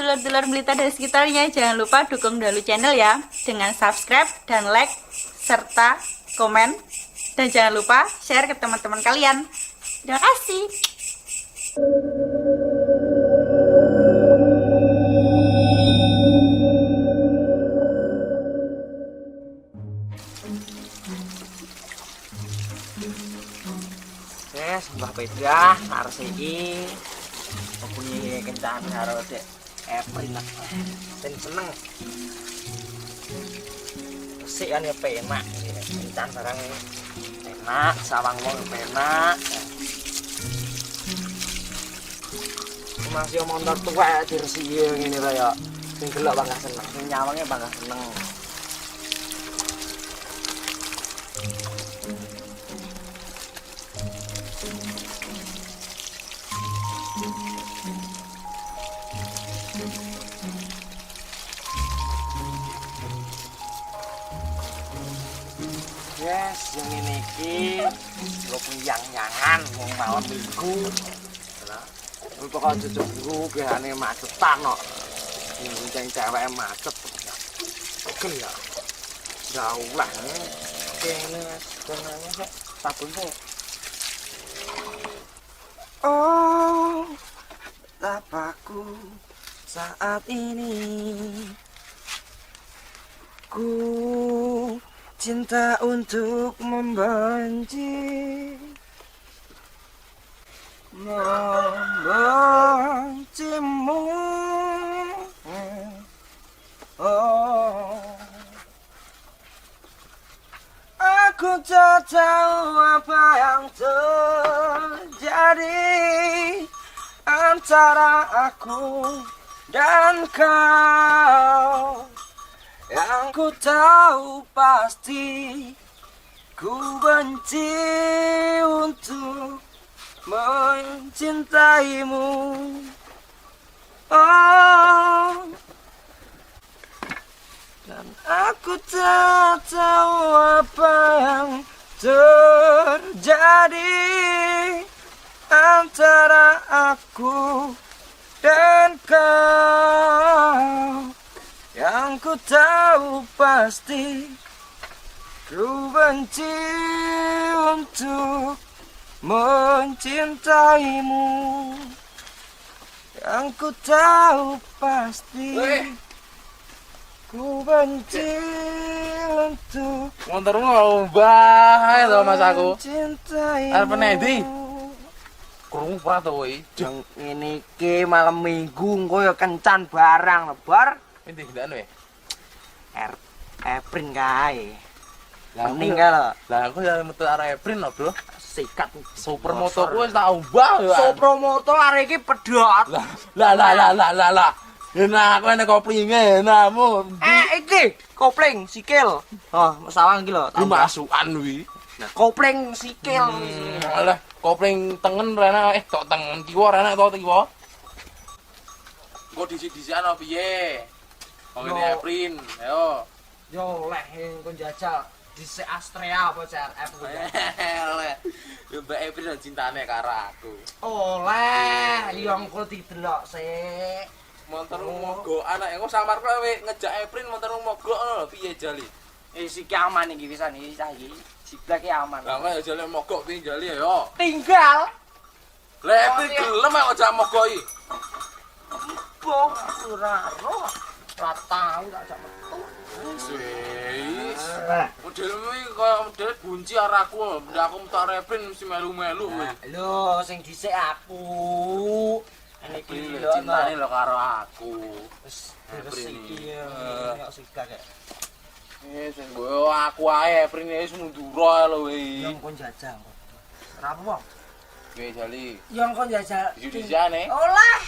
dulur-dulur Melita dan sekitarnya, jangan lupa dukung Dalu Channel ya dengan subscribe dan like serta komen, dan jangan lupa share ke teman-teman kalian. Terima kasih. Mbah Pedah harus iki mempunyai kencan harus enak dan seneng sih kan ya penak kencan barang enak sawang wong penak masih motor tua diresiye ngene kaya sing delok bangga seneng sing nyawange bangga seneng. Yes, yang ini ki lo yang-yangan mau malam minggu. Lah, untuk kau cucuk dulu biarane macetan kok. Ini cewek macet. Oke ya. Jauh lah. Kene sebenarnya sih tabung sih. Oh, tapaku saat ini ku cinta untuk membencimu. Oh, aku tak tahu apa yang terjadi antara aku dan kau. Yang ku tahu pasti ku benci untuk mencintaimu. Oh, dan aku tak tahu apa yang terjadi antara aku dan kau. Yang ku tahu pasti ku benci untuk mencintaimu. Yang ku tahu pasti ku benci untuk motor ngobah to Mas aku. mencintaimu. Arep nendi? Krungu ora to kowe? Yang ini ke malam minggu engko ya kencan barang lebar. Endi ndak we? Eprin kae. Lah meninggal. Lah aku ya metu arek Eprin lho, Bro. Sikat Supermoto ku wis tak ubah yo. Supermoto arek iki pedhot. Lah. Enak aku nek koplinge namu. Iki kopling sikil. Oh, sawang iki lho. Ku masukan kuwi. Nah, kopling sikil. Alah, kopling tengen rene tok tengen kiwa rene tok kiwa. Kok dhisik-dhisikan opo piye? Wong ini Eprin, ayo. Yo leh engko njajal dhisik Astrea apa CRF kuwi. Yo Mbak Eprin dan cintane karo aku. Oleh, yo engko didelok sik. Montormu mogok anak engko samar kowe ngejak Eprin montormu mogok ngono lho piye jali? Iki aman iki pisan iki saiki. Jiblak iki aman. Lah kok jali mogok piye jali ya? Tinggal. Lah Eprin gelem kok jak mogok iki. Bong ora roh. Ora tau tak jak metu. Wis. Modelmu iki koyo model bunci karo aku. Ndak aku metu Eprin mesti melu-melu kowe. Lho, sing dhisik aku. Iki lho cintane lho karo aku. Wis Eprin iki iki. kok sikak kek. Sing kowe aku ae Eprin wis mundur lho kowe. Yang kon jajal. Ora apa. Oke jali. Yang kon jajal. Jujur-jujane. Olah,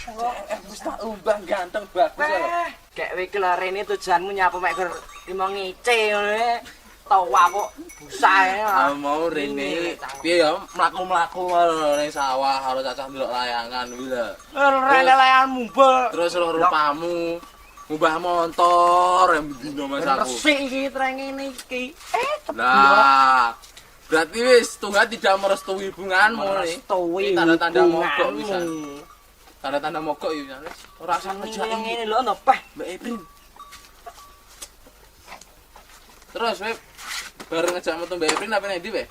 Wis tak umbah ganteng bagus lho. Kayak wiki lho rene tujuanmu nyapu mek ger limo ngice ngono e. Tawa kok busae. Mau rene piye ya mlaku-mlaku ning sawah karo cacah ndelok layangan kuwi lho. Rene layangan mumbul. Terus rupamu ngubah motor yang dino Mas aku. Resik iki trengene iki. Nah, berarti wis Tuhan tidak merestui hubunganmu nih. Merestui Ini tanda-tanda mogok hubunganmu. bisa. Tanda-tanda mogok yo jane. Ora usah ngejak yang ini lho ono peh Mbak Eprin. Terus web bareng ngejak metu Mbak Eprin apa ndi weh?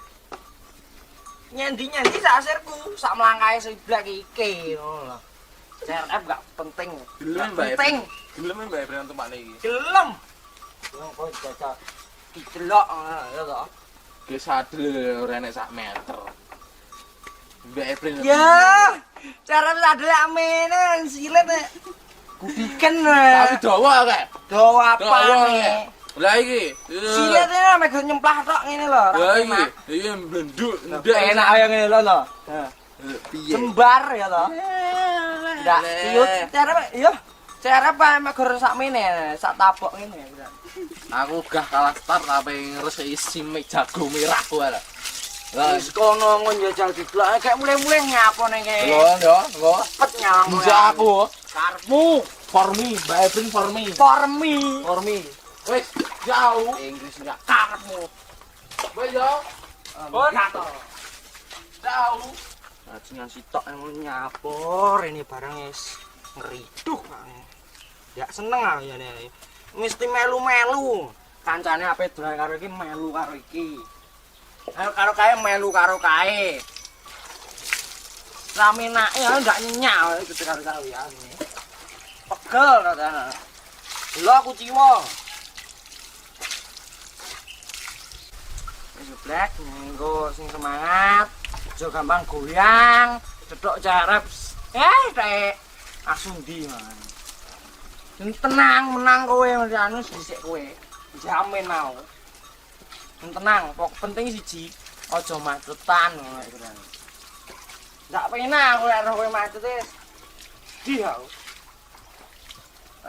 nyendi sak asirku sak mlangkahe seblak iki ngono lho. CRF gak penting. Gelem Mbak Eprin. Gelem Mbak Eprin tumpakne iki. Gelem. Wong kok jajal dicelok ya to. Ge sadel ora enek sak meter. Mbak Eprin. Ya, cara sadel amene silet nek gudiken. Tapi dawa kek. Dawa Dawa apane? kek. Lah iki. Silete mek nyemplah tok ngene lho. Lah iki. Iki blenduk ndek Enak kaya ngene lho to. piye. Sembar ya to. Ndak tiut cara yo. Cara apa mek gor sakmene, sak tapok ngene. Aku gah kalah start tapi ngresiki simek jago merah ku ala. Lah Wis kono njajal diblok kayak mulai-mulai ngapo ning kene. yo, lho. Cepet nyawang. Bisa aku. Karepmu For me, Mbak Eprin for me. formi. Wis jauh. Inggris enggak karepmu. Wis yo. Enggak to. Jauh. Bajingan sitok yang nyapor ini barang wis ngeriduh. Ya seneng aku ya nek. Mesti melu-melu. Kancane ape dolan karo iki melu karo iki. Ayo karo kae melu karo kae. Raminake ya ndak nyenyak gitu karo kalian. Pegel katanya. Lho aku ciwa. Wis black nggo sing semangat. Aja gampang goyang, cetok carep. Tek asundi man. Sing tenang menang kowe anu dhisik kowe. Jamin mau. Sing tenang, pokok penting siji, aja macetan ngono iku kan. Ndak penak kowe ora kowe macet wis. Di aku.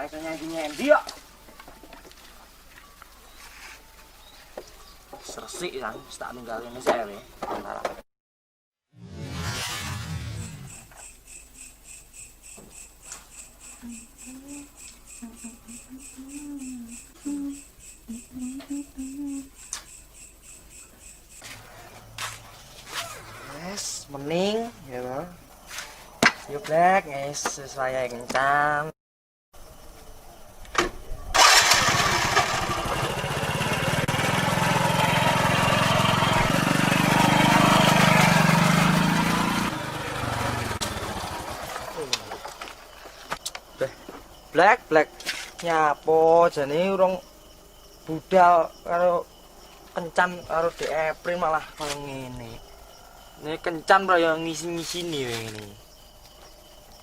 Rasanya nyendi kok. Sersik kan, tak ninggal ini saya we. Yes, mening ya loh. Yuk black, guys, saya kencan. Black nyapo jane urung budal karo kencan karo di April malah kaya ngene. Ini kencan ora ya ngisi-ngisini ngene.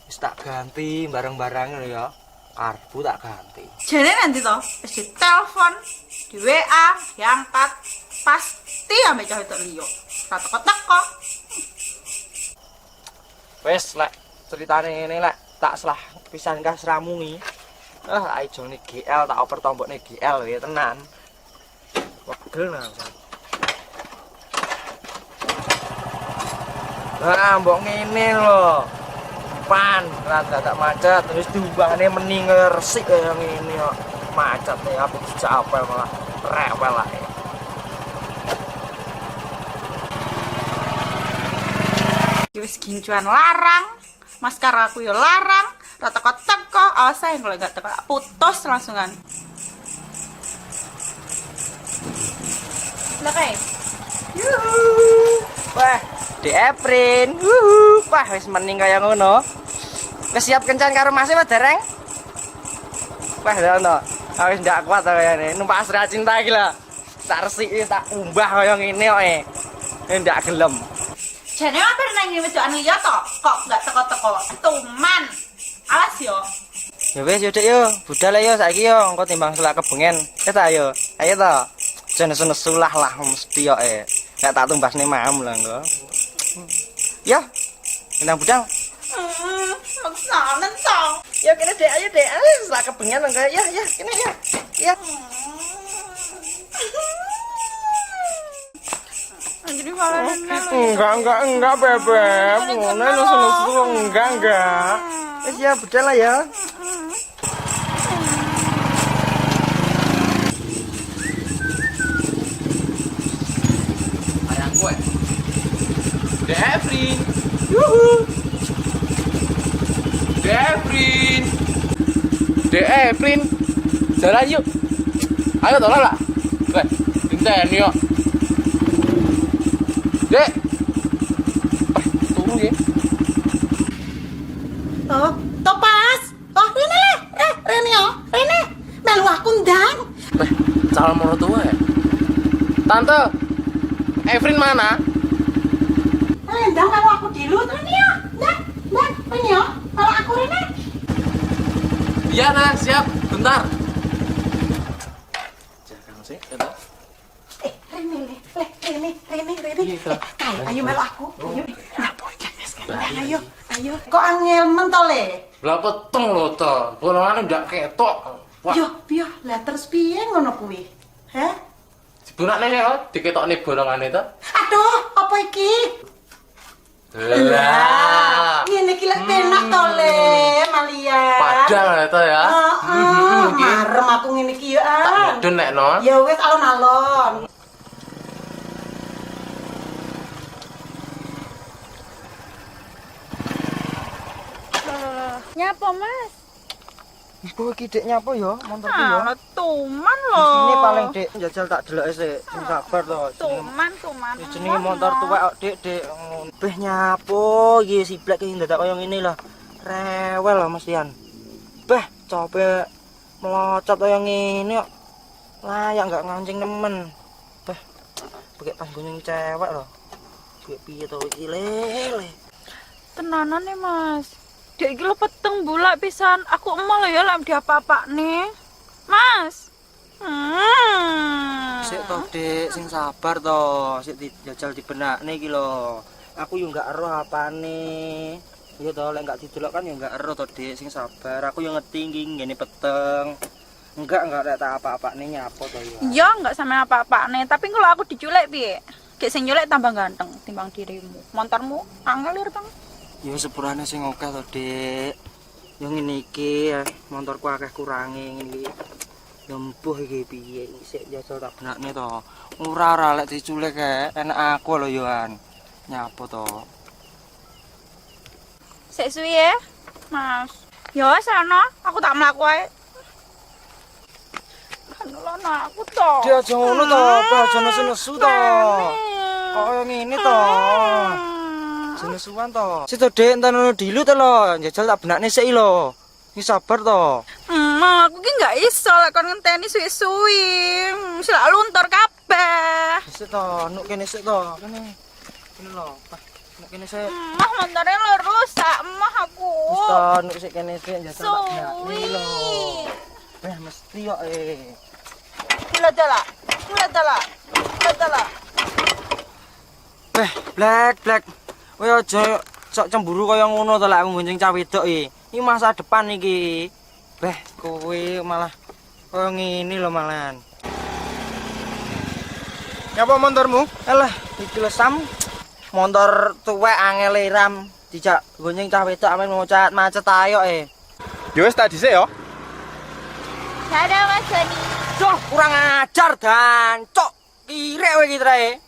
Wis tak ganti barang-barang lho ya. Karbu tak ganti. Jane nanti toh wis ditelepon, di WA, diangkat, pasti ame cah itu liyo. Ora teko-teko. Wis lek ceritane ngene lek tak salah pisan kas ramungi. Aijone GL tak oper tombokne GL ya tenan. Wegel nang. Mbok ngene lho. Pan, rada tak macet terus diumbane mening resik kaya ngene kok. Macet ya apik dijapel malah rewel ae. Wis gincuan larang, maskara aku yo larang, ora teko-teko, awas ae kalau enggak teko putus langsungan. Lah kae. Wah, di Eprin. Wah, wis mening kaya ngono. Wis siap kencan karo Mas e dereng? Wah, lha ono. Aku wis ndak kuat kayane. Numpak Astra Cinta iki lho. Tak resiki tak umbah kaya ngene kok e. Ndak gelem. Jane apa nang ngene wedokan liya to? Kok enggak teko-teko? Tuman. Awas yo. Ya wis yo Dek yo, budal yo saiki yo engko timbang selak kebengen. Ta yo. Ayo to. Jan sulah lah mesti yo e. Nek tak tumbasne mam lho engko. Ya. Nang budal. Maksanen to. Ya kene Dek, ayo Dek. Selak kebengen engko ya kene ya. Ya. Jadi malah Enggak, Bebek. Ngono nesu-nesu enggak. Wis ya budal lah ya. Ayang gue. Devrin. Prin. Jalan yuk. Ayo tolong lah. Weh, inteni yuk. Dek. Tunggu ya. Oh, Topas. Oh, Rene. Rene yo. Rene. Melu aku ndang. Weh, calon mertua ya. Tante, Evrin mana? Ndang melu aku dilut Rene yo. Ndang, Rene yo. Kalau aku Rene. Iya nah, siap. Bentar. Jangan sih, kata. Rene. Iya, Ayo melu aku. Ayo. Kok angel mentol le? Lah peteng lho to. Bolongane ndak ketok. Wah, Yo, lah terus piye ngono kuwi? Hah? dibunakne kok diketokne bolongane to. Aduh, apa iki? Lah. Ngene iki lek penak to le, Malia. Padahal to ya. Marem aku ngene iki yo. Medun nek no. Ya wis alon-alon. Nyapa, Mas? Iku iki Dek nyapa ya, montorku ya. Ah, tuman Di lho. sini paling Dek njajal tak deloke sik, sing sabar to. Tuman. Jenenge motor tuwek kok Dek. Beh nyapo iki siblek iki ndadak kaya ngene lah. Rewel lah mestian. Beh, coba melocot kaya ngene kok. Layak enggak ngancing nemen. Beh, pakai panggung cewek lho. Piye piye to iki lele. Tenanan nih, Mas. Dek iki lho peteng bulak pisan. Aku emang lho ya lek diapa-apa nih. Mas. Sik to Dek, sing sabar to. Sik dijajal dibenakne iki lho. Aku yo enggak eroh apane. Yo to lek enggak didelok kan yo enggak eroh to Dek, sing sabar. Aku yo ngerti iki ngene peteng. Enggak ada tak apa-apane nyapo to yo. Ya enggak sama apa-apa nih. Tapi kalau aku diculik piye? Dek sing nyulik tambah ganteng timbang dirimu. Montormu angel ir, Bang. Yo sepurane sing akeh to Dek. Yo ngene iki motorku akeh kurange ngene iki. Yo empuh iki piye isik jajal tak benakne to. Ora lek diculik enak aku lho yoan. Nyapo to. Sik suwi ya, Mas. Ya wis ana, aku tak mlaku ae. Kan lho aku to. Dia aja ngono to, apa aja nesu-nesu to. Kaya ngene to. Jenesuan to. Situ Dek entar ono dilu to lho, njajal tak benakne sik lho. Iki sabar to. Aku ki gak iso lek kon ngenteni suwi-suwi. Silak luntur kabeh. Sik to, nuk kene sik to. Kene. Kene lho. Nuk kene sik. Mah montore lho rusak, mah aku. Wis to, nuk sik kene sik njajal tak benakne Suwi. lho. Mesti kok Ladala. Black. Kowe aja sok cemburu kaya ngono to lek aku gonceng cah wedok iki. Iki masa depan iki. Kowe malah kaya ngene lho malahan. Nyapa motormu? Alah, iki lho Sam. Motor tuwek angel ram dijak gonceng cah wedok amen ngocat macet ayo Ya wis tak dhisik ya. Dadah Mas Joni. Duh, kurang ajar dan cok. Kirek kowe iki trae.